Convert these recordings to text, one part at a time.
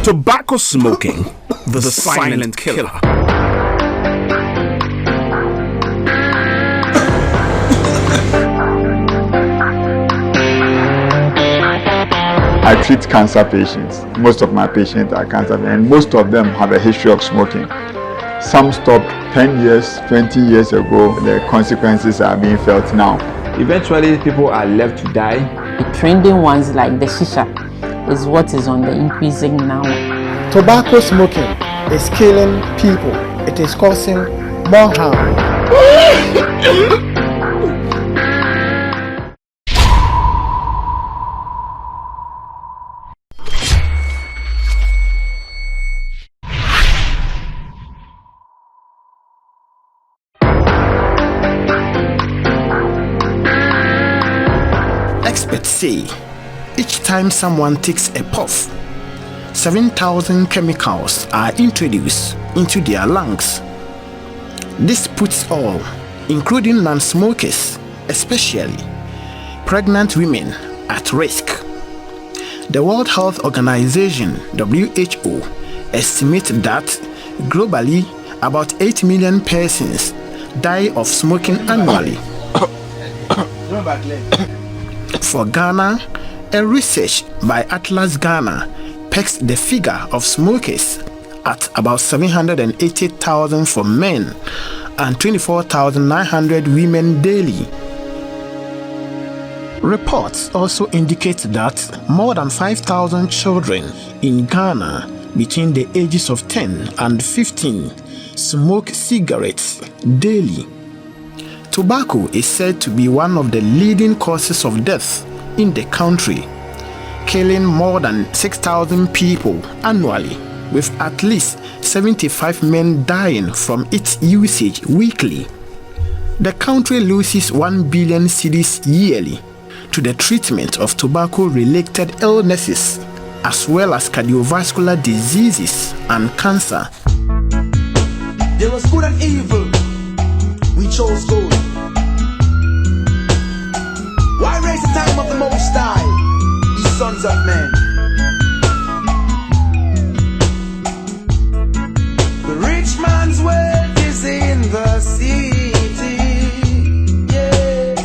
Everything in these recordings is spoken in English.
Tobacco smoking, the silent killer. I treat cancer patients. Most of my patients are cancer, and most of them have a history of smoking. Some stopped 10 years, 20 years ago. The consequences are being felt now. Eventually, people are left to die. The trending ones like the Shisha is what is on the increasing now. Tobacco smoking is killing people. It is causing more harm. Experts say each time someone takes a puff, 7,000 chemicals are introduced into their lungs. This puts all, including non-smokers, especially pregnant women, at risk. The World Health Organization, WHO, estimates that globally about 8 million persons die of smoking annually. For Ghana, a research by Atlas Ghana pegs the figure of smokers at about 780,000 for men and 24,900 women daily. Reports also indicate that more than 5,000 children in Ghana between the ages of 10 and 15 smoke cigarettes daily. Tobacco is said to be one of the leading causes of death in the country, killing more than 6,000 people annually, with at least 75 men dying from its usage weekly. The country loses 1 billion cedis yearly to the treatment of tobacco-related illnesses, as well as cardiovascular diseases and cancer. There was good and evil. We chose good. Why raise the time of the Most High, ye sons of men? The rich man's wealth is in the city, yeah.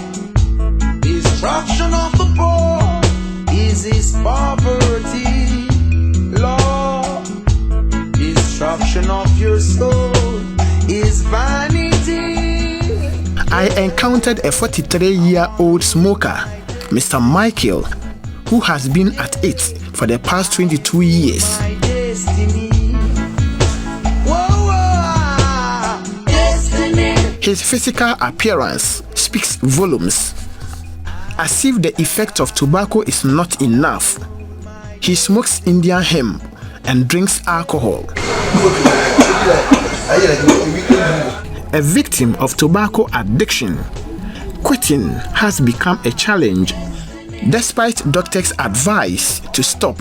Destruction of the poor is his poverty, Lord. Destruction of your soul is vanity. I encountered a 43-year-old smoker, Mr. Michael, who has been at it for the past 22 years. His physical appearance speaks volumes. As if the effect of tobacco is not enough, he smokes Indian hemp and drinks alcohol. A victim of tobacco addiction, quitting has become a challenge despite doctors' advice to stop.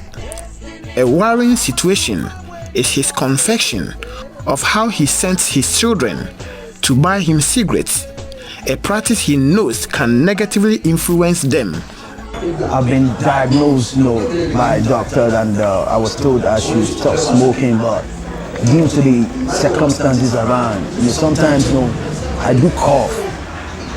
A worrying situation is his confession of how he sends his children to buy him cigarettes, a practice he knows can negatively influence them. I've been diagnosed, by a doctor, and I was told I should stop smoking, but due to the circumstances around, sometimes, I do cough,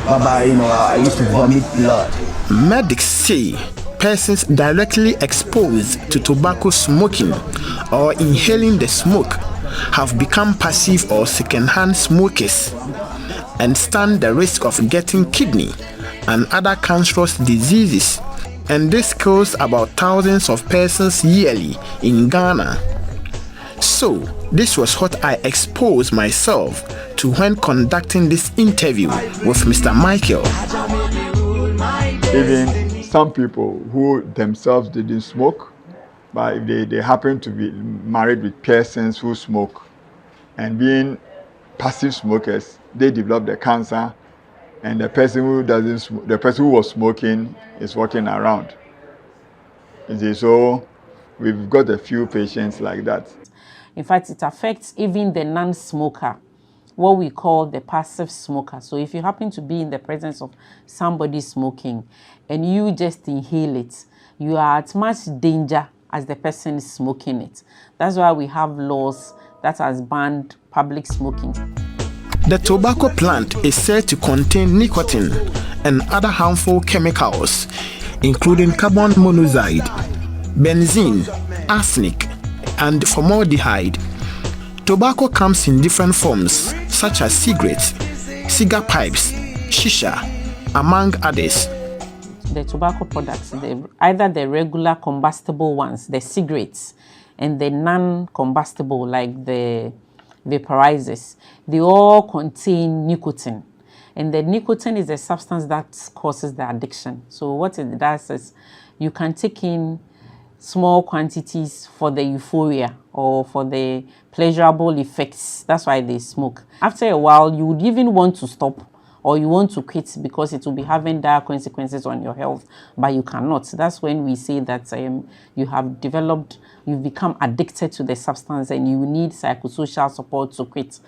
but I used to vomit blood. Medics say persons directly exposed to tobacco smoking or inhaling the smoke have become passive or second-hand smokers and stand the risk of getting kidney and other cancerous diseases, and this kills about thousands of persons yearly in Ghana. So, this was what I exposed myself to when conducting this interview with Mr. Michael. Even some people who themselves didn't smoke, but if they happen to be married with persons who smoke, and being passive smokers, they develop the cancer, and the person who doesn't smoke, the person who was smoking is walking around. So we've got a few patients like that. In fact, it affects even the non-smoker, what we call the passive smoker. So if you happen to be in the presence of somebody smoking and you just inhale it, you are at much danger as the person is smoking it. That's why we have laws that has banned public smoking. The tobacco plant is said to contain nicotine and other harmful chemicals, including carbon monoxide, benzene, arsenic, and formaldehyde. Tobacco comes in different forms, such as cigarettes, cigar pipes, shisha, among others. The tobacco products, either the regular combustible ones, the cigarettes, and the non-combustible, like the vaporizers, they all contain nicotine. And the nicotine is a substance that causes the addiction. So what it does is you can take in small quantities for the euphoria or for the pleasurable effects. That's why they smoke. After a while, you would even want to stop or you want to quit because it will be having dire consequences on your health, but you cannot. That's when we say that you've become addicted to the substance and you need psychosocial support to quit.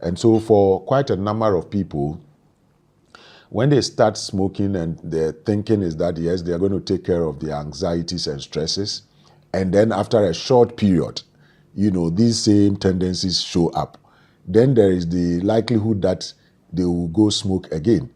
And so for quite a number of people, when they start smoking and their thinking is that, yes, they're going to take care of their anxieties and stresses, and then after a short period, these same tendencies show up, then there is the likelihood that they will go smoke again,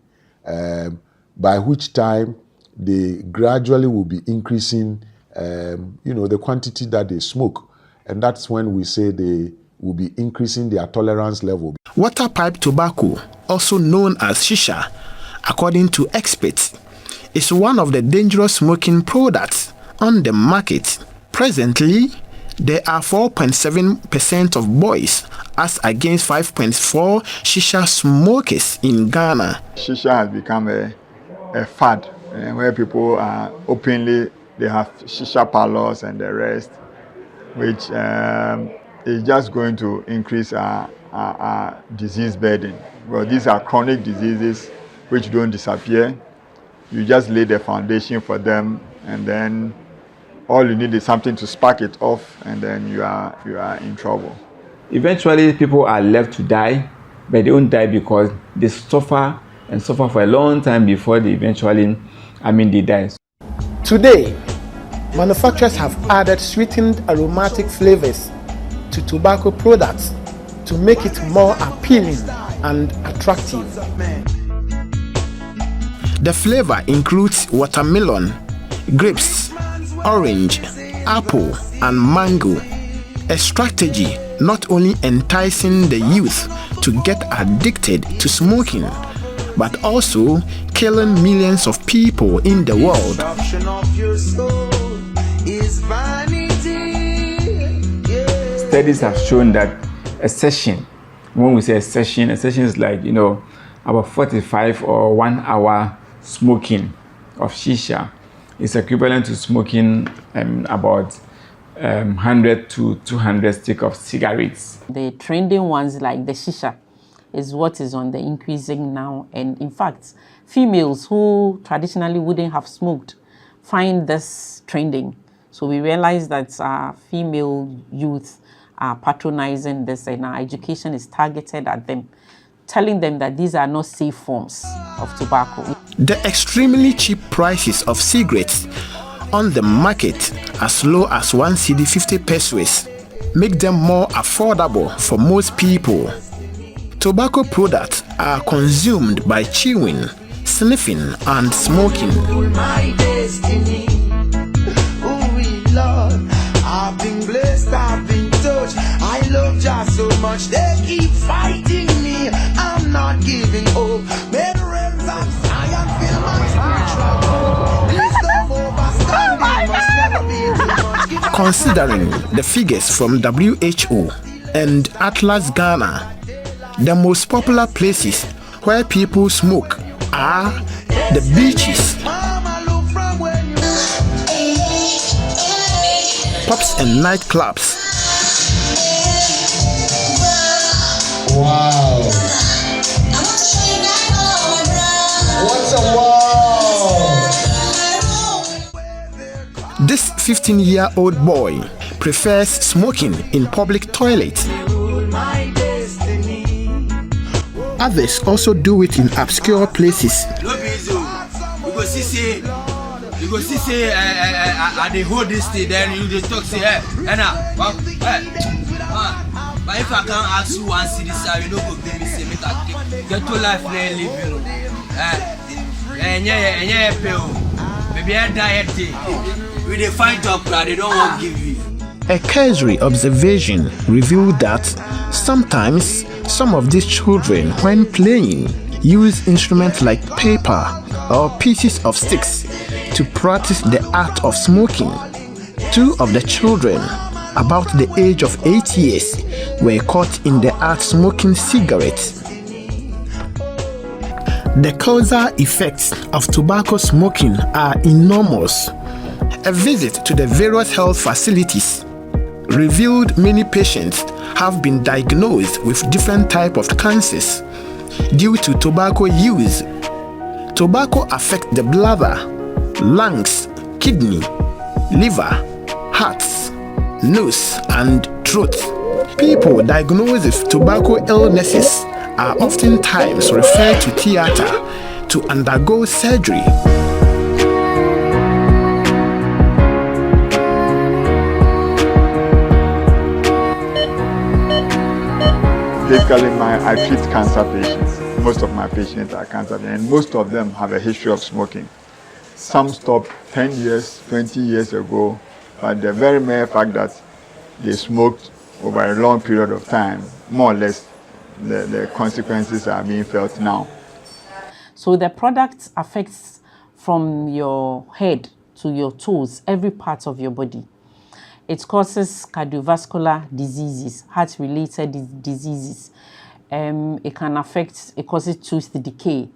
by which time they gradually will be increasing, the quantity that they smoke. And that's when we say they will be increasing their tolerance level. Water pipe tobacco, also known as shisha, according to experts, is one of the dangerous smoking products on the market. Presently, there are 4.7% of boys as against 5.4% shisha smokers in Ghana. Shisha has become a fad where people are openly, they have shisha parlors and the rest, which is just going to increase our disease burden. Well, these are chronic diseases which don't disappear. You just lay the foundation for them, and then all you need is something to spark it off, and then you are in trouble. Eventually, people are left to die, but they don't die because they suffer for a long time before they eventually, they die. Today, manufacturers have added sweetened aromatic flavors to tobacco products to make it more appealing and attractive. The flavor includes watermelon, grapes, orange, apple, and mango. A strategy not only enticing the youth to get addicted to smoking, but also killing millions of people in the world. Studies have shown that a session, when we say a session is like, about 45 or 1 hour smoking of shisha is equivalent to smoking about 100 to 200 sticks of cigarettes. The trending ones like the shisha is what is on the increasing now, and in fact, females who traditionally wouldn't have smoked find this trending. So we realize that our female youth are patronizing this, and our education is targeted at them, telling them that these are not safe forms of tobacco. The extremely cheap prices of cigarettes on the market, as low as 1 cedi 50 pesos, make them more affordable for most people. Tobacco products are consumed by chewing, sniffing, and smoking. My destiny, Lord, I've been blessed, I've been touched. I love just so much. They keep fighting me. I'm not giving up. May the realms of Zion fill my spiritual. Wisdom overstanding must never be too much. Considering the figures from WHO and Atlas Ghana, the most popular places where people smoke are the beaches, pubs and nightclubs. Wow. What's a wow? This 15-year-old boy prefers smoking in public toilets. Others also do it in obscure places. you go see say I dey hold this thing, then you dey talk say but if I can't ask you one city, sir, you no go give me say make I get to life na live, you know. Maybe I die day. We dey find job, they don't want give you. A cursory observation revealed that sometimes some of these children, when playing, use instruments like paper or pieces of sticks to practice the art of smoking. 2 of the children, about the age of 8 years, were caught in the act smoking cigarettes. The causal effects of tobacco smoking are enormous. A visit to the various health facilities revealed many patients have been diagnosed with different types of cancers due to tobacco use. Tobacco affects the bladder, lungs, kidney, liver, hearts, nose, and throat. People diagnosed with tobacco illnesses are oftentimes referred to theater to undergo surgery. Basically, I treat cancer patients. Most of my patients are cancer patients, and most of them have a history of smoking. Some stopped 10 years, 20 years ago, but the very mere fact that they smoked over a long period of time, more or less, the consequences are being felt now. So the product affects from your head to your toes, every part of your body. It causes cardiovascular diseases, heart-related diseases. It causes tooth decay.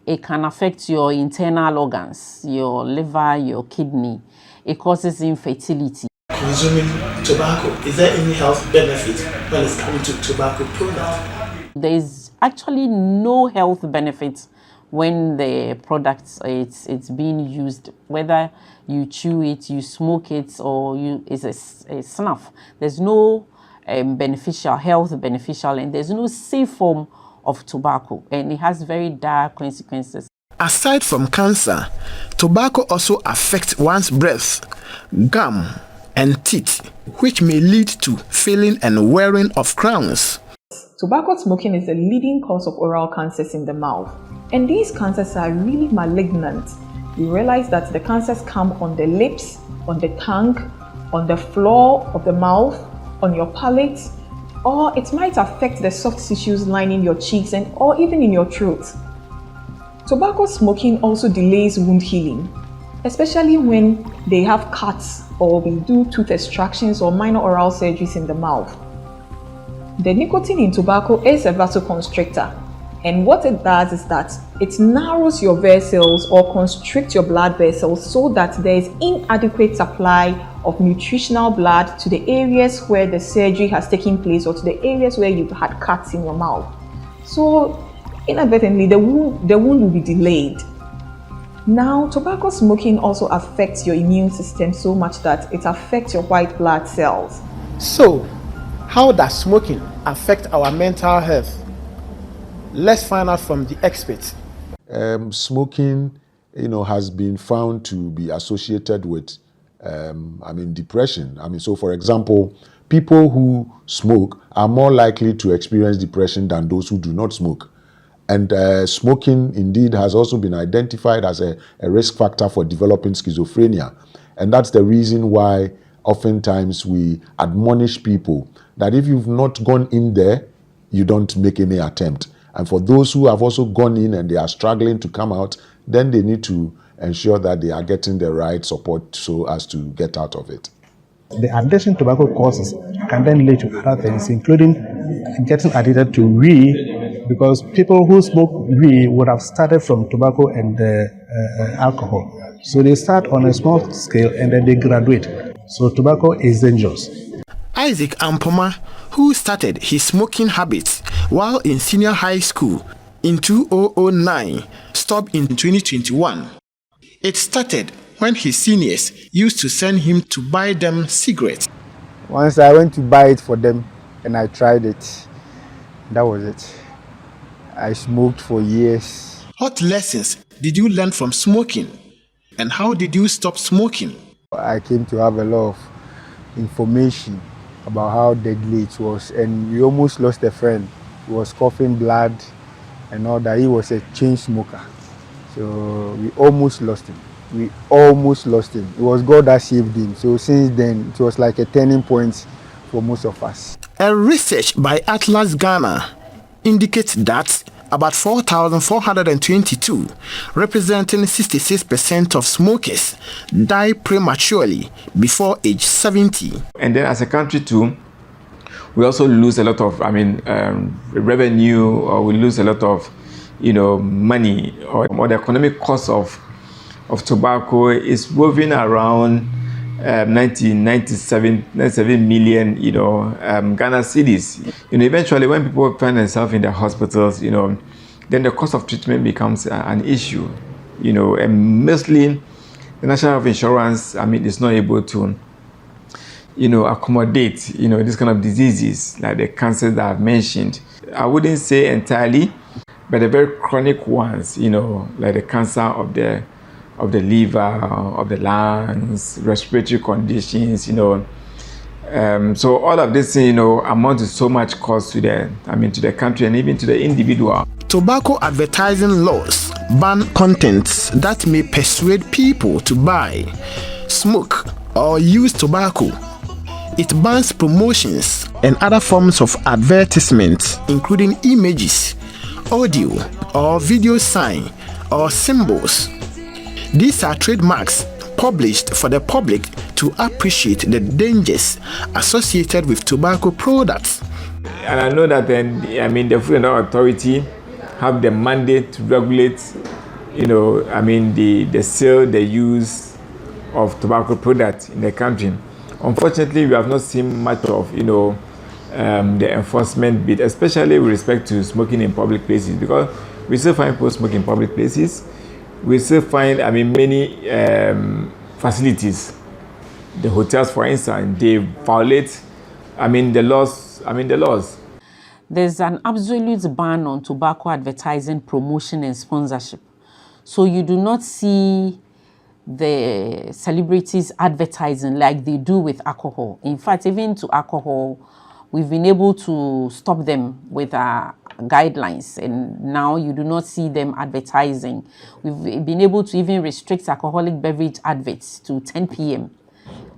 It can affect your internal organs, your liver, your kidney. It causes infertility. Consuming tobacco, is there any health benefit when it's coming to tobacco products? There is actually no health benefit when the product it's being used, whether you chew it, you smoke it, or it's a snuff. There's no health beneficial, and there's no safe form of tobacco, and it has very dire consequences. Aside from cancer, tobacco also affects one's breath, gum, and teeth, which may lead to filling and wearing of crowns. Tobacco smoking is the leading cause of oral cancers in the mouth. And these cancers are really malignant. We realize that the cancers come on the lips, on the tongue, on the floor of the mouth, on your palate, or it might affect the soft tissues lining your cheeks or even in your throat. Tobacco smoking also delays wound healing, especially when they have cuts or we do tooth extractions or minor oral surgeries in the mouth. The nicotine in tobacco is a vasoconstrictor, and what it does is that it narrows your vessels or constricts your blood vessels so that there is inadequate supply of nutritional blood to the areas where the surgery has taken place or to the areas where you've had cuts in your mouth. So inadvertently, the wound will be delayed. Now, tobacco smoking also affects your immune system so much that it affects your white blood cells. So, how does smoking affect our mental health? Let's find out from the experts. Smoking, has been found to be associated with, depression. So for example, people who smoke are more likely to experience depression than those who do not smoke. And smoking indeed has also been identified as a risk factor for developing schizophrenia. And that's the reason why oftentimes we admonish people that if you've not gone in there, you don't make any attempt. And for those who have also gone in and they are struggling to come out, then they need to ensure that they are getting the right support so as to get out of it. The addiction tobacco causes can then lead to other things, including getting addicted to weed, because people who smoke weed would have started from tobacco and alcohol. So they start on a small scale and then they graduate. So tobacco is dangerous. Isaac Ampoma, who started his smoking habits while in senior high school in 2009, stopped in 2021. It started when his seniors used to send him to buy them cigarettes. Once I went to buy it for them and I tried it, that was it. I smoked for years. What lessons did you learn from smoking? and how did you stop smoking? I came to have a lot of information about how deadly it was, and we almost lost a friend. He was coughing blood and all that. He was a chain smoker. So we almost lost him. It was God that saved him. So since then, it was like a turning point for most of us. A research by Atlas Ghana indicates that about 4,422, representing 66% of smokers, die prematurely before age 70. And then as a country too, we also lose a lot of, revenue, or we lose a lot of, money, or the economic cost of tobacco is moving around 97 million, Ghana cedis. Eventually when people find themselves in the hospitals, then the cost of treatment becomes an issue, and mostly the National Health Insurance, is not able to, accommodate, this kind of diseases like the cancers that I've mentioned. I wouldn't say entirely, but the very chronic ones, like the cancer of the liver, of the lungs, respiratory conditions, so all of this, amount to so much cost to the country and even to the individual. Tobacco advertising laws ban contents that may persuade people to buy, smoke, or use tobacco. It bans promotions and other forms of advertisement, including images, audio, or video sign, or symbols. These are trademarks published for the public to appreciate the dangers associated with tobacco products. And I know that the Food and Drug Authority have the mandate to regulate, the sale, the use of tobacco products in the country. Unfortunately, we have not seen much of, the enforcement bit, especially with respect to smoking in public places, because we still find people smoking in public places. We still find, many facilities, the hotels, for instance, they violate, the laws. There's an absolute ban on tobacco advertising, promotion, and sponsorship. So you do not see the celebrities advertising like they do with alcohol. In fact, even to alcohol, we've been able to stop them with our guidelines, and now you do not see them advertising. We've been able to even restrict alcoholic beverage adverts to 10 p.m.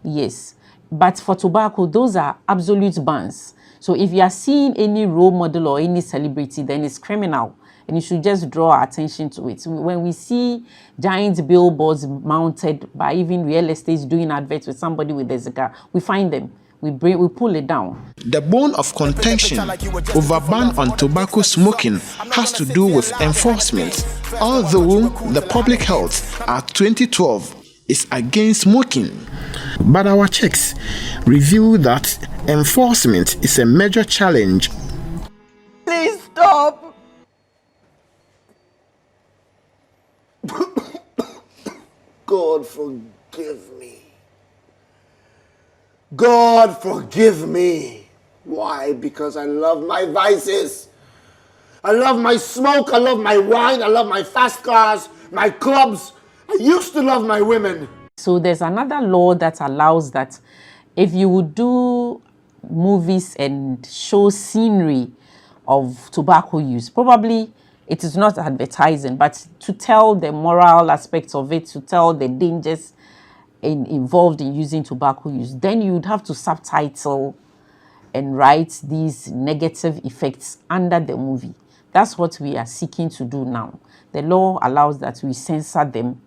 Yes, but for tobacco, those are absolute bans. So if you are seeing any role model or any celebrity, then it's criminal, and you should just draw our attention to it. When we see giant billboards mounted by even real estates doing adverts with somebody with a cigar, we find them. We pull it down. The bone of contention over ban on tobacco smoking has to do with enforcement. Although the Public Health Act 2012 is against smoking, but our checks reveal that enforcement is a major challenge. Please stop. God forgive me. God forgive me. Why? Because I love my vices. I love my smoke, I love my wine, I love my fast cars, my clubs. I used to love my women. So there's another law that allows that if you would do movies and show scenery of tobacco use, probably it is not advertising, but to tell the moral aspects of it, to tell the dangers involved in using tobacco use, then you would have to subtitle and write these negative effects under the movie. That's what we are seeking to do now. The law allows that we censor them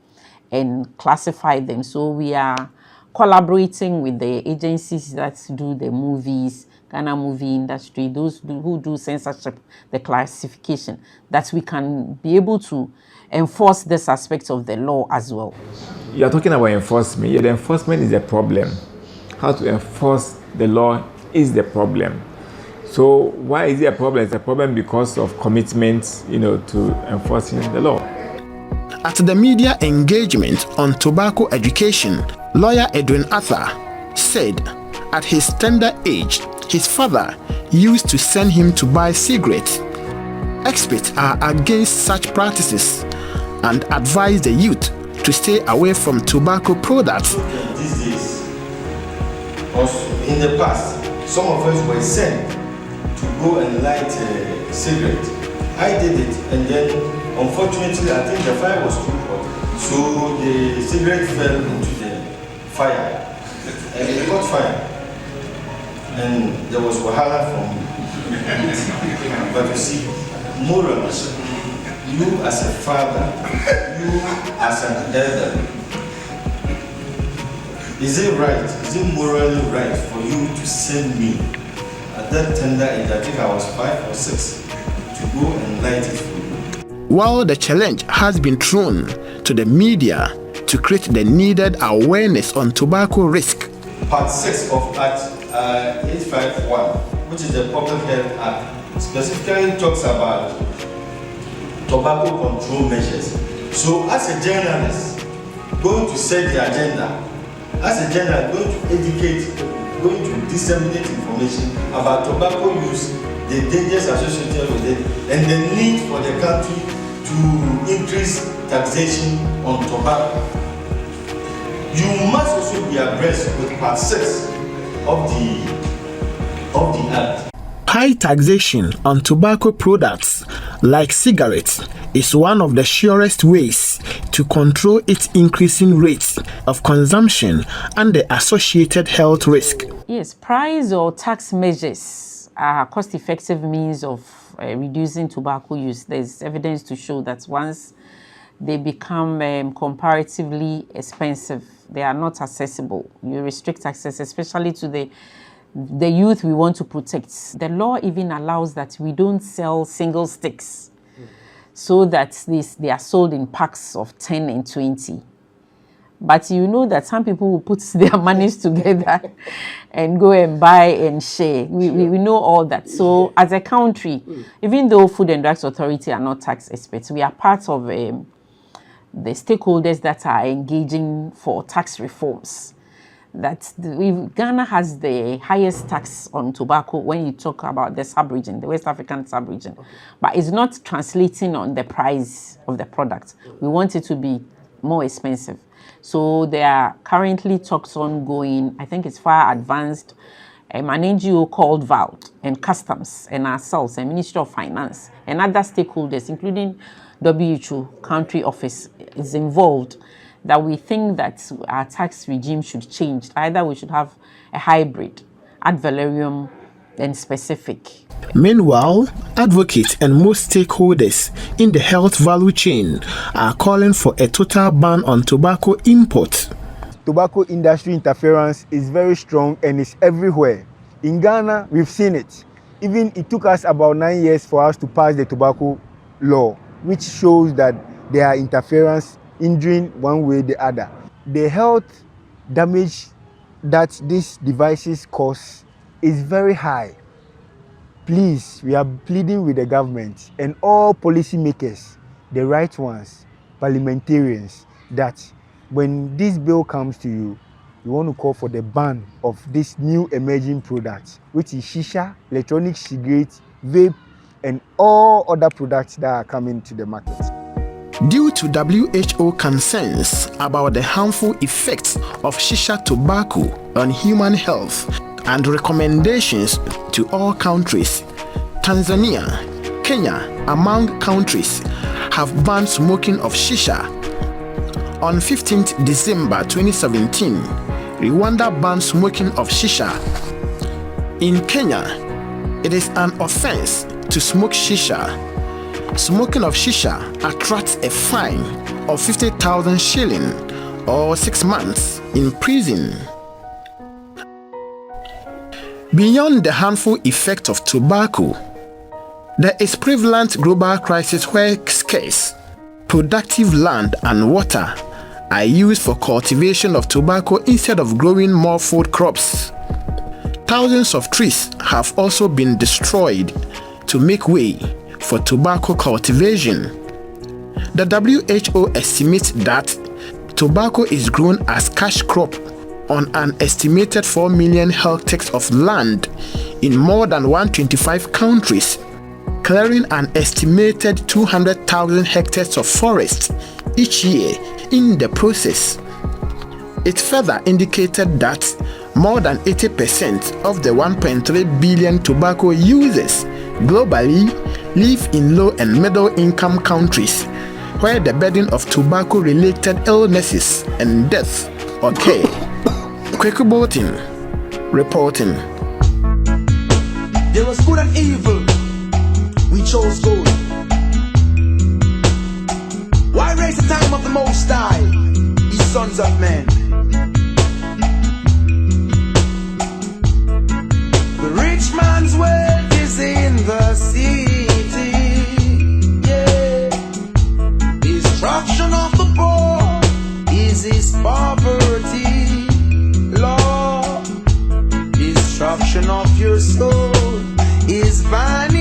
and classify them. So we are collaborating with the agencies that do the movies, Ghana movie industry, those who do censorship, the classification, that we can be able to enforce this aspect of the law as well. You're talking about enforcement. Yeah, the enforcement is the problem. How to enforce the law is the problem. So why is it a problem? It's a problem because of commitment, to enforcing the law. At the media engagement on tobacco education, lawyer Edwin Arthur said at his tender age, his father used to send him to buy cigarettes. Experts are against such practices and advise the youth to stay away from tobacco products. These days, also in the past, some of us were sent to go and light a cigarette. I did it, and then unfortunately I think the fire was too hot, so the cigarette fell into the fire and it caught fire, and there was wahala for me. But you see, morally, you as a father, you as an elder, is it right, is it morally right for you to send me at that tender age, I think I was 5 or 6, to go and light it for you? While the challenge has been thrown to the media to create the needed awareness on tobacco risk. Part 6 of Act 851, which is the Public Health Act, specifically talks about tobacco control measures. So as a journalist, going to set the agenda, as a journalist, going to educate, going to disseminate information about tobacco use, the dangers associated with it, and the need for the country to increase taxation on tobacco. You must also be abreast with Part 6 of the Act. High taxation on tobacco products like cigarettes is one of the surest ways to control its increasing rates of consumption and the associated health risk. Yes, price or tax measures are cost-effective means of reducing tobacco use. There's evidence to show that once they become comparatively expensive, they are not accessible. You restrict access, especially to the youth we want to protect. The law even allows that we don't sell single sticks, so that they are sold in packs of 10 and 20. But you know that some people will put their monies together and go and buy and share. We know all that. So as a country, even though Food and Drugs Authority are not tax experts, we are part of the stakeholders that are engaging for tax reforms. Ghana has the highest tax on tobacco when you talk about the sub-region, the West African sub-region. But it's not translating on the price of the product. We want it to be more expensive. So there are currently talks ongoing. I think it's far advanced. An NGO called VALT and Customs and ourselves and Ministry of Finance and other stakeholders, including WHO country office, is involved, that we think that our tax regime should change. Either we should have a hybrid, ad valorem and specific. Meanwhile, advocates and most stakeholders in the health value chain are calling for a total ban on tobacco imports. Tobacco industry interference is very strong and it's everywhere. In Ghana, we've seen it. Even it took us about 9 years for us to pass the tobacco law, which shows that there are interference injuring one way or the other. The health damage that these devices cause is very high. Please, we are pleading with the government and all policymakers, the right ones, parliamentarians, that when this bill comes to you, you want to call for the ban of this new emerging products, which is Shisha, electronic cigarettes, vape, and all other products that are coming to the market. Due to WHO concerns about the harmful effects of Shisha tobacco on human health and recommendations to all countries, Tanzania, Kenya, among countries, have banned smoking of Shisha. On 15th December 2017, Rwanda banned smoking of Shisha. In Kenya, it is an offense to smoke Shisha. Smoking of Shisha attracts a fine of 50,000 shilling or 6 months in prison. Beyond the harmful effect of tobacco, there is prevalent global crisis where scarce, productive land and water are used for cultivation of tobacco instead of growing more food crops. Thousands of trees have also been destroyed to make way for tobacco cultivation. The WHO estimates that tobacco is grown as cash crop on an estimated 4 million hectares of land in more than 125 countries, clearing an estimated 200,000 hectares of forest each year in the process. It further indicated that more than 80% of the 1.3 billion tobacco users globally live in low and middle income countries where the burden of tobacco-related illnesses and death occur. KWEKU BOLTON reporting. There was good and evil. We chose good. Why raise the time of the Most High, ye sons of men? The rich man's wealth is in the city. Yeah. Destruction of the poor is his poverty. Lord, destruction of your soul is vanity.